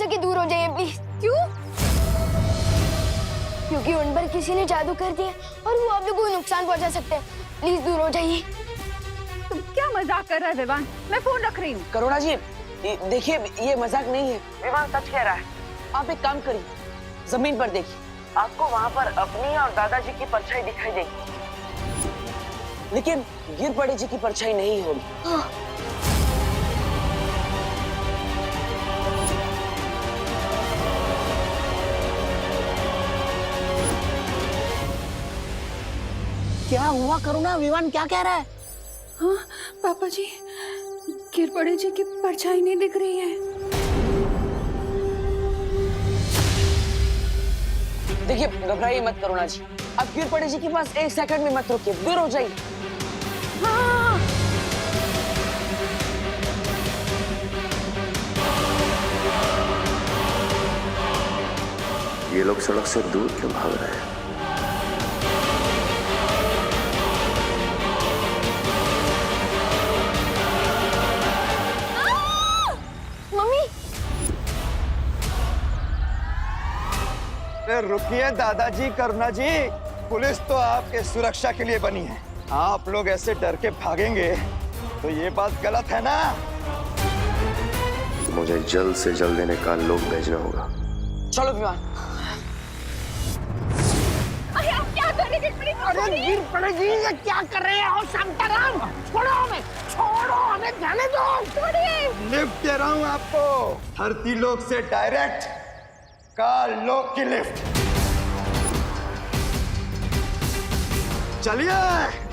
कि दूर हो जाइए प्लीज। क्यों? क्योंकि उन पर किसी ने जादू कर दिया और वो आप लोगों को नुकसान पहुंचा सकते हैं। प्लीज दूर हो जाइए। तुम क्या मजाक कर रहा है विवान? मैं फोन रख रही हूँ। करुणा जी देखिए, ये मजाक नहीं है, विवान सच कह रहा है। आप एक काम करिए, जमीन पर देखिए, आपको वहाँ पर अपनी और दादाजी की परछाई दिखाई देगी, लेकिन गिर पड़े जी की परछाई नहीं होगी। हाँ। क्या हुआ करुणा? विवान क्या कह रहा है? हाँ पापा जी, गिर पड़े जी की परछाई नहीं दिख रही है। देखिए, घबराइए मत करुणा जी, आप गिर पड़े जी के पास 1 सेकंड में मत रुकिए, दूर हो जाइए। हाँ। ये लोग सड़क से दूर क्यों भाग रहे हैं? मम्मी। रुकिए दादाजी, करुणा जी, पुलिस तो आपके सुरक्षा के लिए बनी है। आप लोग ऐसे डर के भागेंगे तो ये बात गलत है ना? मुझे जल्द से जल्द इन्हें काल लोग भेजना होगा। चलो विवान। अरे आप क्या कर रहे हैं? अरे गिर पड़ेगी, ये क्या कर रहे हो शांताराम? छोड़ो हमें, छोड़ो हमें, जाने दो। छोड़िए। लिफ्ट दे रहा हूँ आपको, धरती लोक से डायरेक्ट काल लोक की लिफ्ट। चलिए।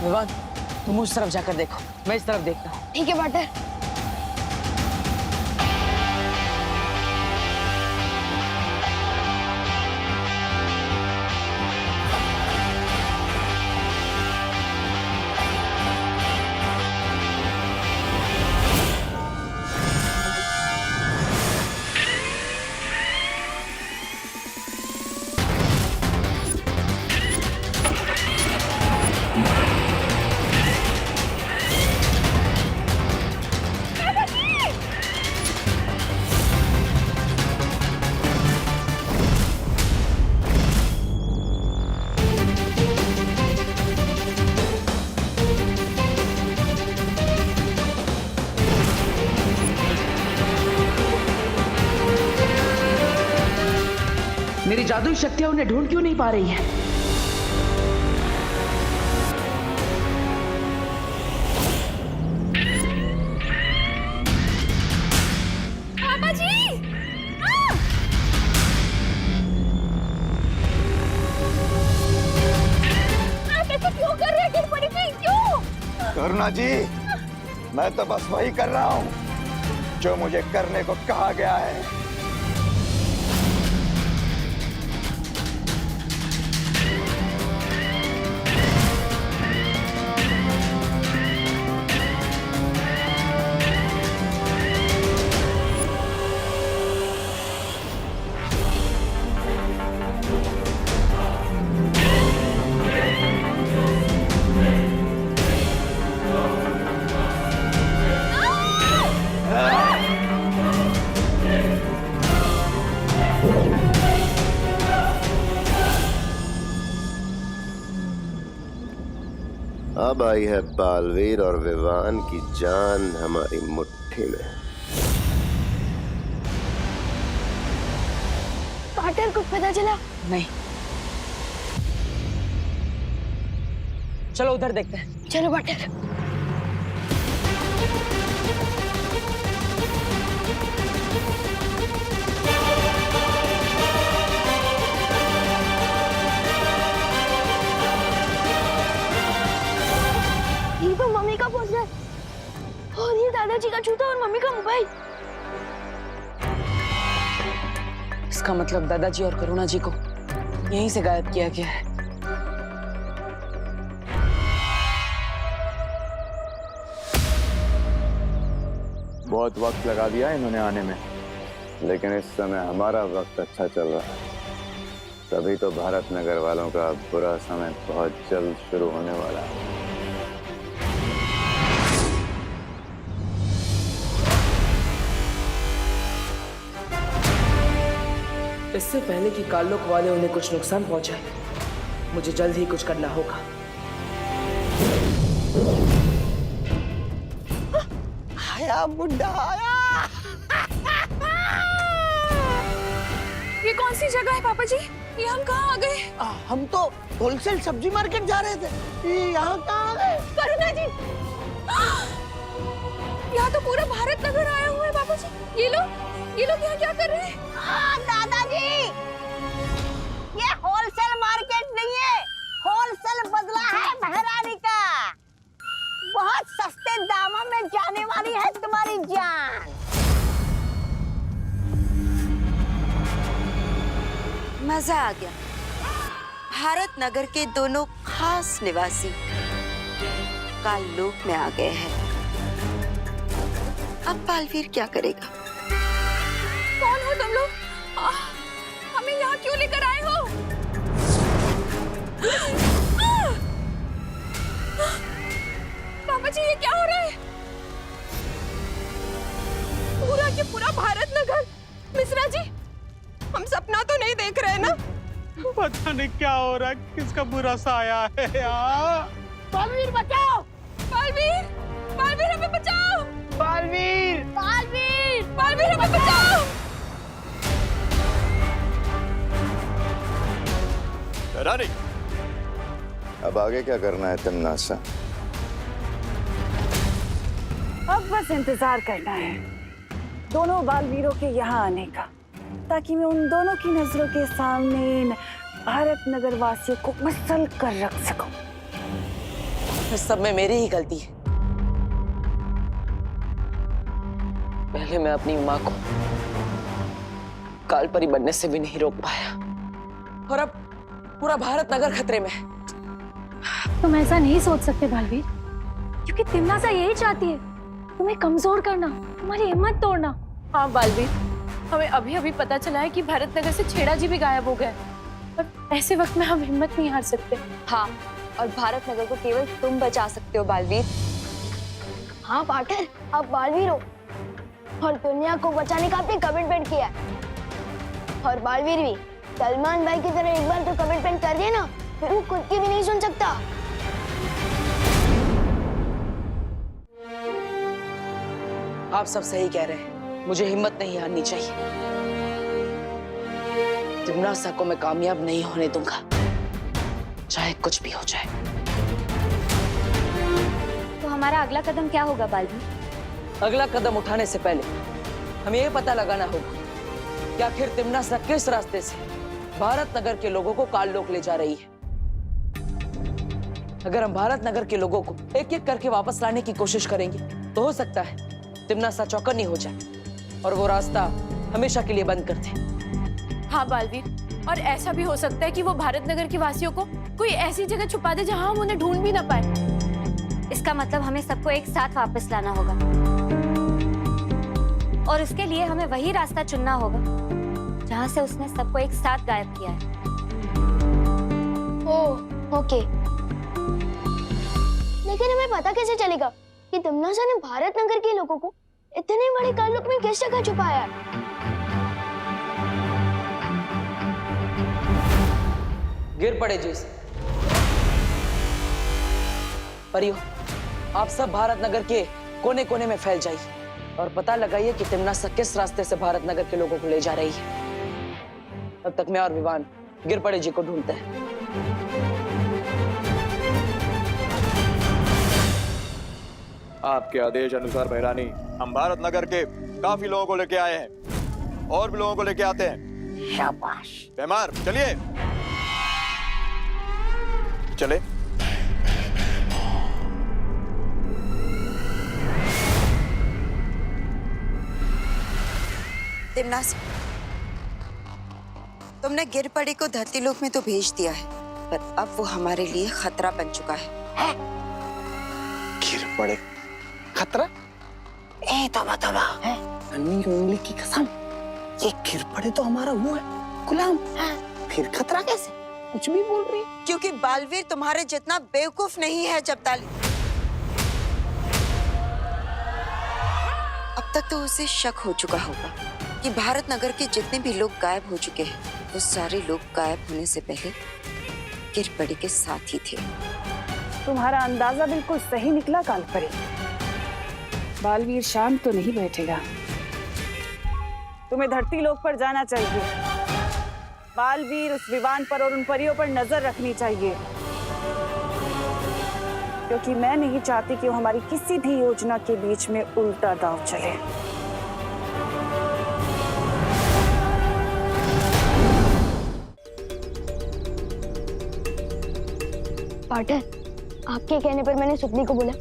विवान, तुम उस तरफ जाकर देखो, मैं इस तरफ देखता हूँ। ठीक है पार्टनर। मेरी जादुई शक्तियां उन्हें ढूंढ क्यों नहीं पा रही है? पापा जी। आप ऐसे क्यों कर रहे हैं? गिर पड़ी थी क्यों? करुणा जी, मैं तो बस वही कर रहा हूँ जो मुझे करने को कहा गया है। अब आई है बालवीर और विवान की जान हमारी मुट्ठी में। पार्टनर कुछ पता चला? नहीं। चलो उधर देखते हैं। चलो पार्टनर। ये तो मम्मी का पोस्टर और ये दादाजी का जूता और मम्मी का मोबाइल। इसका मतलब दादाजी और करुणा जी को यहीं से गायब किया गया है। बहुत वक्त लगा दिया इन्होंने आने में, लेकिन इस समय हमारा वक्त अच्छा चल रहा है, तभी तो भारत नगर वालों का बुरा समय बहुत जल्द शुरू होने वाला है। इससे पहले कि कालोक वाले उन्हें कुछ नुकसान पहुंचाए, मुझे जल्द ही कुछ करना होगा। आया बुड्ढा आया। ये कौन सी जगह है पापा जी? ये हम कहाँ आ गए? हम तो होलसेल सब्जी मार्केट जा रहे थे, ये यहाँ कहाँ आ गए? करुणा जी, यहाँ तो पूरा भारत नगर आया हुआ है पापा जी। ये लोग यहाँ क्या कर रहे हैं? दादाजी, ये होलसेल मार्केट नहीं है, होलसेल बदला है महारानी का। बहुत सस्ते दामों में जाने वाली है तुम्हारी जान। मजा आ गया। भारत नगर के दोनों खास निवासी काललोक में आ गए हैं। अब बालवीर क्या करेगा? कौन हो तुम लोग? हमें यहाँ क्यों लेकर आए हो? पापा जी, ये क्या हो रहा है? पूरा के पूरा भारत नगर। मिश्रा जी, हम सपना तो नहीं देख रहे ना? पता नहीं क्या हो रहा है, किसका बुरा सा आया है यार। बालवीर बचाओ! बालवीर, बालवीर हमें बचाओ! बालवीर! बालवीर, बालवीर हमें बचाओ! रानी, अब आगे क्या करना है तिमनासा? अब बस इंतजार करना है दोनों बालवीरों के यहाँ आने का, ताकि मैं उन दोनों की नजरों के सामने इन भारत नगर वासियों को मसल कर रख सकूं। इस सब में मेरी ही गलती है। पहले मैं अपनी माँ को कालपरी बनने से भी नहीं रोक पाया, और अब पूरा भारत नगर खतरे में है। तुम ऐसा नहीं सोच सकते बालवीर, क्योंकि तिमनासा यही चाहती है, तुम्हें कमजोर करना, तुम्हारी हिम्मत तोड़ना। हाँ बालवीर, हमें अभी अभी पता चला है कि भारत नगर से छेड़ा जी भी गायब हो गए, पर ऐसे वक्त में हम हिम्मत नहीं हार सकते। हाँ, और भारत नगर को केवल तुम बचा सकते हो बालवीर। हाँ पार्टनर, आप बालवीर हो और दुनिया को बचाने का आपने कमिटमेंट किया है। और बालवीर भी सलमान भाई की तरह एक बार तो कमिटमेंट कर दिया ना, फिर वो खुद की भी नहीं सुन सकता। आप सब सही कह रहे हैं, मुझे हिम्मत नहीं हारनी चाहिए। तिमनासा को मैं कामयाब नहीं होने दूंगा, चाहे कुछ भी हो जाए। तो हमारा अगला कदम क्या होगा बालवीर? अगला कदम उठाने से पहले हमें ये पता लगाना होगा कि आखिर तिमनासा किस रास्ते से भारत नगर के लोगों को काललोक ले जा रही है। अगर हम भारत नगर के लोगों को एक एक करके वापस लाने की कोशिश करेंगे, तो हो सकता है तिमनासा चौकन्नी हो जाए और वो रास्ता हमेशा के लिए बंद कर दे। हाँ बालवीर, और ऐसा भी हो सकता है कि वो भारत नगर के वासियों को कोई ऐसी जगह छुपा दे जहां हम उन्हें ढूंढ भी ना पाए। इसका मतलब हमें सबको एक साथ वापस लाना होगा, और उसके लिए हमें वही रास्ता चुनना होगा जहां से उसने सबको एक साथ गायब किया है। ओह, ओके। लेकिन हमें पता कैसे चलेगा कि तिमनासा ने भारत नगर के लोगों को इतने बड़े काललोक में किस जगह छुपाया है? गिर पड़े जिस परियो, आप सब भारत नगर के कोने कोने में फैल जाइए और पता लगाइए कि तिमनासा किस रास्ते से भारत नगर के लोगों को ले जा रही है। तब तक मैं और विवान गिर पड़े जी को ढूंढते हैं। आपके आदेश अनुसार भैरानी, हम भारत नगर के काफी लोगों को लेके आए हैं और भी लोगों को लेके आते हैं। शाबाश। बेमार, चलिए चले। तिमनासा, तुमने गिरपड़ी को धरती लोक में तो भेज दिया है, पर अब वो हमारे लिए खतरा बन चुका है। गिर पड़े खतरा? नहीं तौबा तौबा है। नन्ही उंगली की कसम, ये गिर पड़े तो हमारा वो है गुलाम है, फिर खतरा कैसे? कुछ भी बोल रही है। क्योंकि बालवीर तुम्हारे जितना बेवकूफ नहीं है जब्ताली। अब तक तो उसे शक हो चुका होगा कि भारत नगर के जितने भी लोग गायब हो चुके हैं, वो सारे लोग गायब होने से पहले गिरपड़ी के साथ ही थे। तुम्हारा अंदाजा बिल्कुल सही निकला कालपरी। बालवीर शांत तो नहीं बैठेगा। तुम्हें धरती लोक पर जाना चाहिए। बालवीर उस विमान पर और उन परियों पर नजर रखनी चाहिए, क्योंकि मैं नहीं चाहती कि वो हमारी किसी भी योजना के बीच में उल्टा दांव चले। पाटर, आपके कहने पर मैंने सुपली को बोला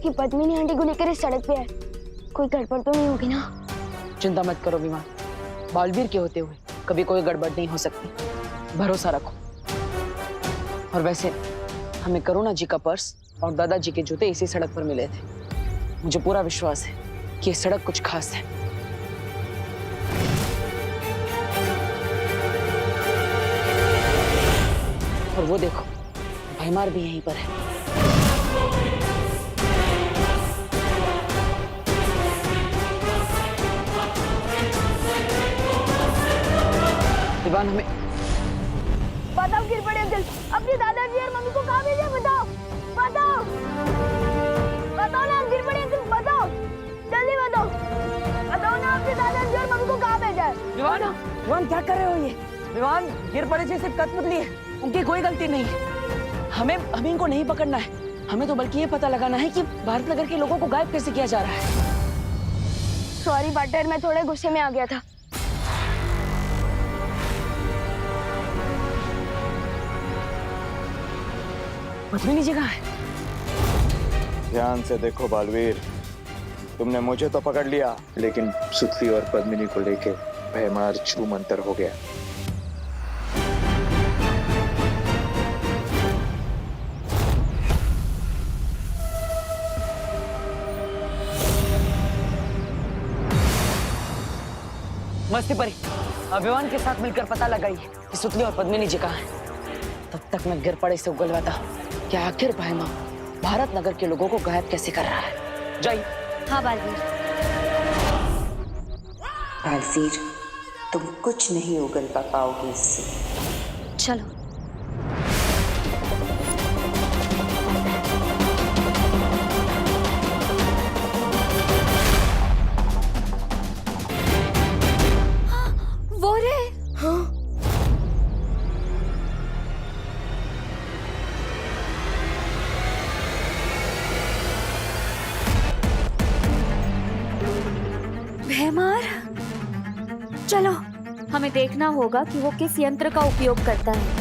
कि पद्मिनी आंटी को लेकर इस सड़क पे है। कोई गड़बड़ तो नहीं होगी ना? चिंता मत करो विमान, बालवीर के होते हुए कभी कोई गड़बड़ नहीं हो सकती, भरोसा रखो। और वैसे हमें करुणा जी का पर्स और दादाजी के जूते इसी सड़क पर मिले थे। मुझे पूरा विश्वास है कि ये सड़क कुछ खास है। और वो देखो, भैमार भी यहीं पर है। दीवान हमें बताओ गिरपड़ी अंकल, अपने दादाजी और मम्मी को कहाँ भेजा? बताओ बताओ बताओ ना गिरपड़ी अंकल, बताओ जल्दी बताओ। बताओ ना अपने दादाजी और मम्मी को कहाँ भेजा है? विवान, विवान क्या कर रहे हो ये? विवान, गिरपड़ी जी सिर्फ कठपुतली है, उनकी कोई गलती नहीं है। हमें इनको नहीं पकड़ना है, हमें तो बल्कि ये पता लगाना है कि भारत नगर के लोगों को गायब कैसे किया जा रहा है। सॉरी पाटर, मैं थोड़े गुस्से में आ गया था। पद्मिनी जी कहाँ है? ध्यान से देखो बालवीर, तुमने मुझे तो पकड़ लिया, लेकिन सुतली और पद्मिनी को लेके भयमार छू मंतर हो गया। मस्ती परी, अभिमान के साथ मिलकर पता लगाइए कि सुतली और पद्मिनी जी कहाँ हैं। तब तक मैं गिरपड़ी से उगलवाता कि आखिर भाईमा भारत नगर के लोगों को गायब कैसे कर रहा है। जाइए। हाँ बालवीर। बालवीर, तुम कुछ नहीं उगलवा पाओगे इससे। चलो। वो रे। हाँ। भैमार, चलो हमें देखना होगा कि वो किस यंत्र का उपयोग करता है।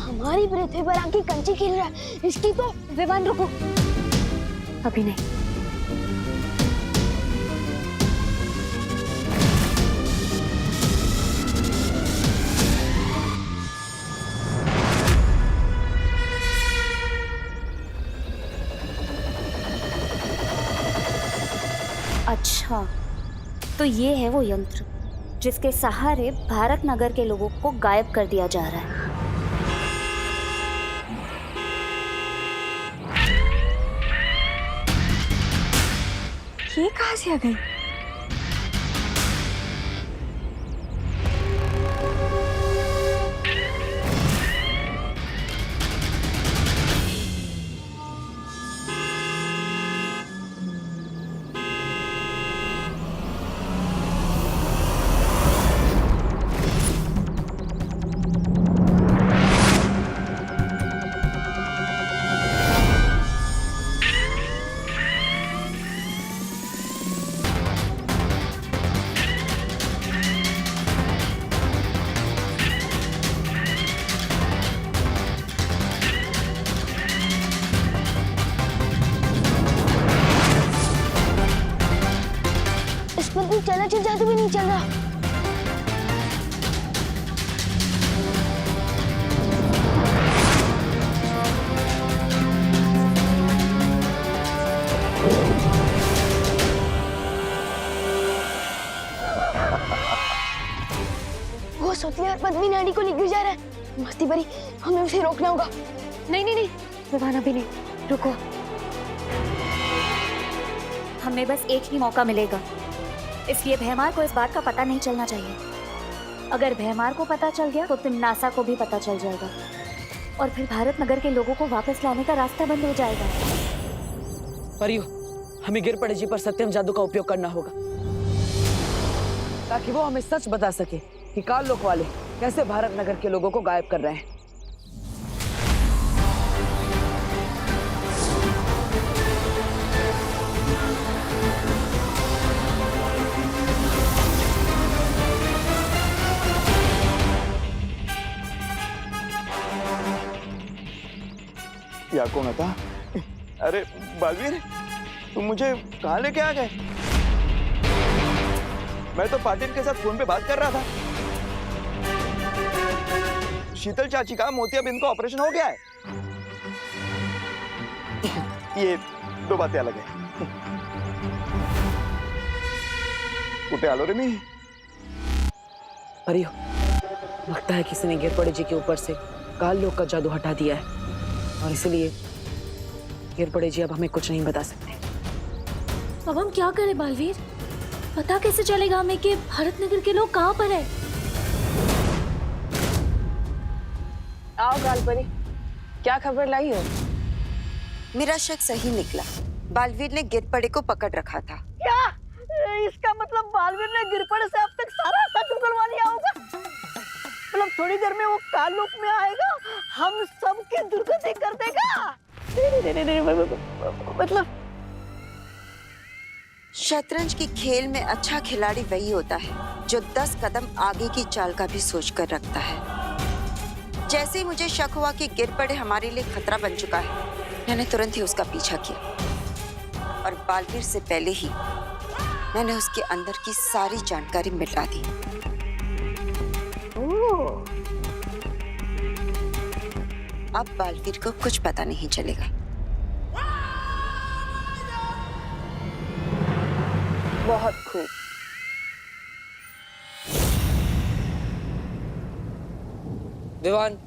हमारी पृथ्वी पर आके कंची खेल रहा है, इसकी तो। विवान रुको, अभी नहीं। अच्छा, तो ये है वो यंत्र जिसके सहारे भारत नगर के लोगों को गायब कर दिया जा रहा है। ये कहाँ से आ गई? नहीं चल रहा। वो सुतली और पद्मी नाडी को लेकर जा रहा है। मस्ती परी, हमें उसे रोकना होगा। नहीं नहीं नहीं विवान अभी नहीं, रुको। हमें बस एक ही मौका मिलेगा, इसलिए भैमार को इस बात का पता नहीं चलना चाहिए। अगर भैमार को पता चल गया तो तिमनासा को भी पता चल जाएगा और फिर भारत नगर के लोगों को वापस लाने का रास्ता बंद हो जाएगा। परियो, हमें गिरपड़े जी पर सत्यम जादू का उपयोग करना होगा ताकि वो हमें सच बता सके कि काल लोक वाले कैसे भारत नगर के लोगों को गायब कर रहे हैं। या कौन था? अरे बालवीर, तुम मुझे कहाँ लेके आ गए? मैं तो पाटिल के साथ फोन पे बात कर रहा था। शीतल चाची का मोतियाबिंद का ऑपरेशन हो गया है। ये दो बातें अलग है। कुटे आलो रे मी। परियो, लगता है किसी ने गिरपड़े जी के ऊपर से काल लोक का जादू हटा दिया है और इसलिए गिरपड़े जी अब हमें कुछ नहीं बता सकते। अब हम क्या करें बालवीर? पता कैसे चलेगा हमें कि भारत नगर के लोग कहाँ पर है? आओ गालपरी, क्या खबर लाई हो? मेरा शक सही निकला। बालवीर ने गिरपड़े को पकड़ रखा था। क्या इसका मतलब बालवीर ने गिरपड़े से अब तक सारा सच उगलवा लिया होगा? मतलब थोड़ी देर में वो काल लोक में आएगा, हम सबकी दुर्गति कर देगा। नहीं, मतलब शतरंज की खेल में अच्छा खिलाड़ी वही होता है जो 10 कदम आगे की चाल का भी सोच कर रखता है। जैसे ही मुझे शक हुआ कि गिरपड़े हमारे लिए खतरा बन चुका है, मैंने तुरंत ही उसका पीछा किया और बालवीर से पहले ही मैंने उसके अंदर की सारी जानकारी मिटा दी। अब बालवीर को कुछ पता नहीं चलेगा। बहुत खूब। विवान,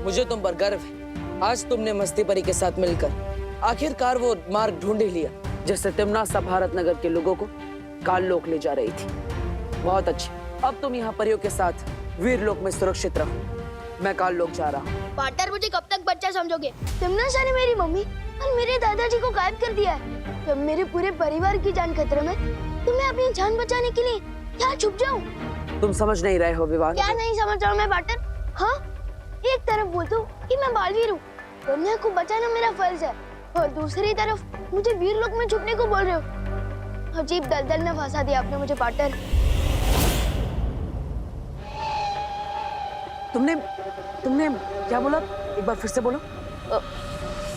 मुझे तुम पर गर्व है। आज तुमने मस्ती परी के साथ मिलकर आखिरकार वो मार्ग ढूंढ ही लिया जिससे तिमनासा भारत नगर के लोगों को काल लोक ले जा रही थी। बहुत अच्छी। अब तुम यहाँ परियों के साथ वीर लोक में सुरक्षित रहो। मैं काल लोक जा रहा हूँ। पार्टनर, मुझे कब तक बच्चा समझोगे? तिमनासा ने मेरी मम्मी और मेरे दादाजी को गायब कर दिया है। जब मेरे पूरे परिवार की जान खतरे में, तो मैं अपनी जान बचाने के लिए क्या छुप जाऊं? तुम समझ नहीं रहे हो विवान। क्या नहीं समझ रहा हूँ मैं पार्टनर? हाँ, एक तरफ बोलता हूँ कि मैं बालवीर हूँ, दुनिया को बचाना मेरा फर्ज है, और दूसरी तरफ मुझे वीर लोक में छुपने को बोल रहे हो। अजीब दलदल में फंसा दिया आपने मुझे पार्टनर। तुमने क्या बोला? एक बार फिर से बोलो।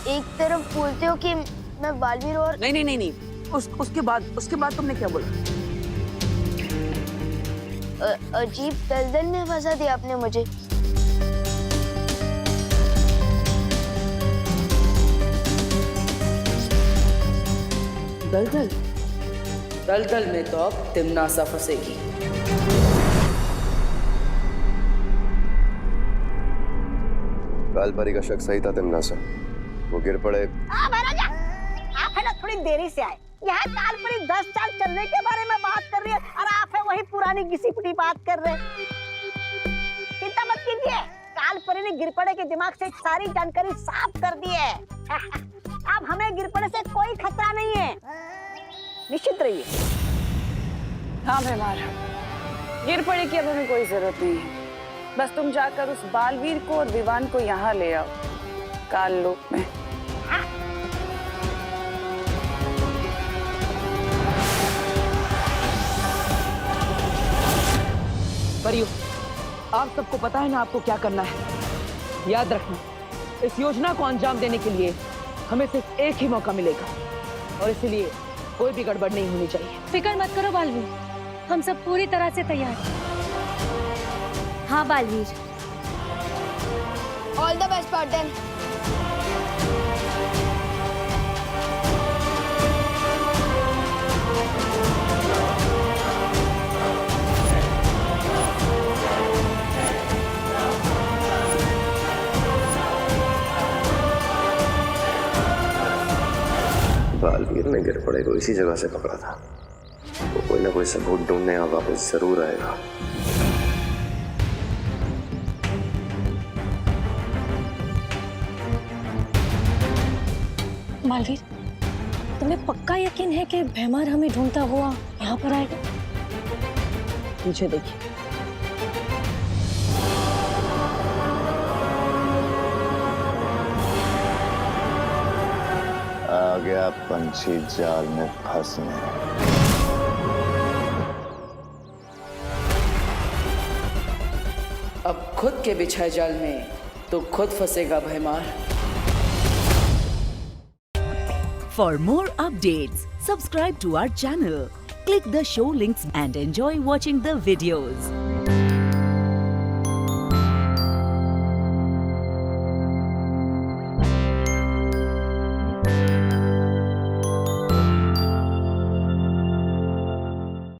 एक तरफ बोलते हो कि मैं बालवीर और नहीं। उसके बाद तुमने क्या बोला? अजीब दलदल में फंसा दिया आपने मुझे। दलदल में तो अब तिमनासा फंसेगी। कालपरी का शक सही था तिमनासा। वो गिर पड़े। महाराजा, आप है ना थोड़ी देरी से आए। यह कालपरी 10 साल चलने के बारे में बात कर रही है और आप है वही पुरानी घिसी पिटी बात कर रहे हैं। चिंता मत कीजिए, कालपरी ने गिरपड़े के दिमाग से सारी जानकारी साफ कर दी है। अब हमें गिरपड़े से कोई खतरा नहीं है, निश्चित रहिए। हाँ भैमार, गिरपड़े की अब हमें कोई जरूरत नहीं है। बस तुम जाकर उस बालवीर को और विवान को यहाँ ले आओ काल लोक में। परियो, आप सबको पता है ना आपको क्या करना है। याद रखना, इस योजना को अंजाम देने के लिए हमें सिर्फ एक ही मौका मिलेगा और इसलिए कोई भी गड़बड़ नहीं होनी चाहिए। फिक्र मत करो बालवीर, हम सब पूरी तरह से तैयार हैं। हाँ Baalveer, all the best partner. Baalveer ने गिरपड़े को इसी जगह से पकड़ा था। वो कोई ना कोई सबूत ढूंढने और वापस जरूर आएगा। बालवीर, तुम्हें पक्का यकीन है कि भैमार हमें ढूंढता हुआ यहाँ पर आएगा? पीछे देखिए। आ गया पंछी जाल में फंसने। अब खुद के बिछाए जाल में तो खुद फंसेगा भैमार। For more updates, subscribe to our channel, click the show links and enjoy watching the videos.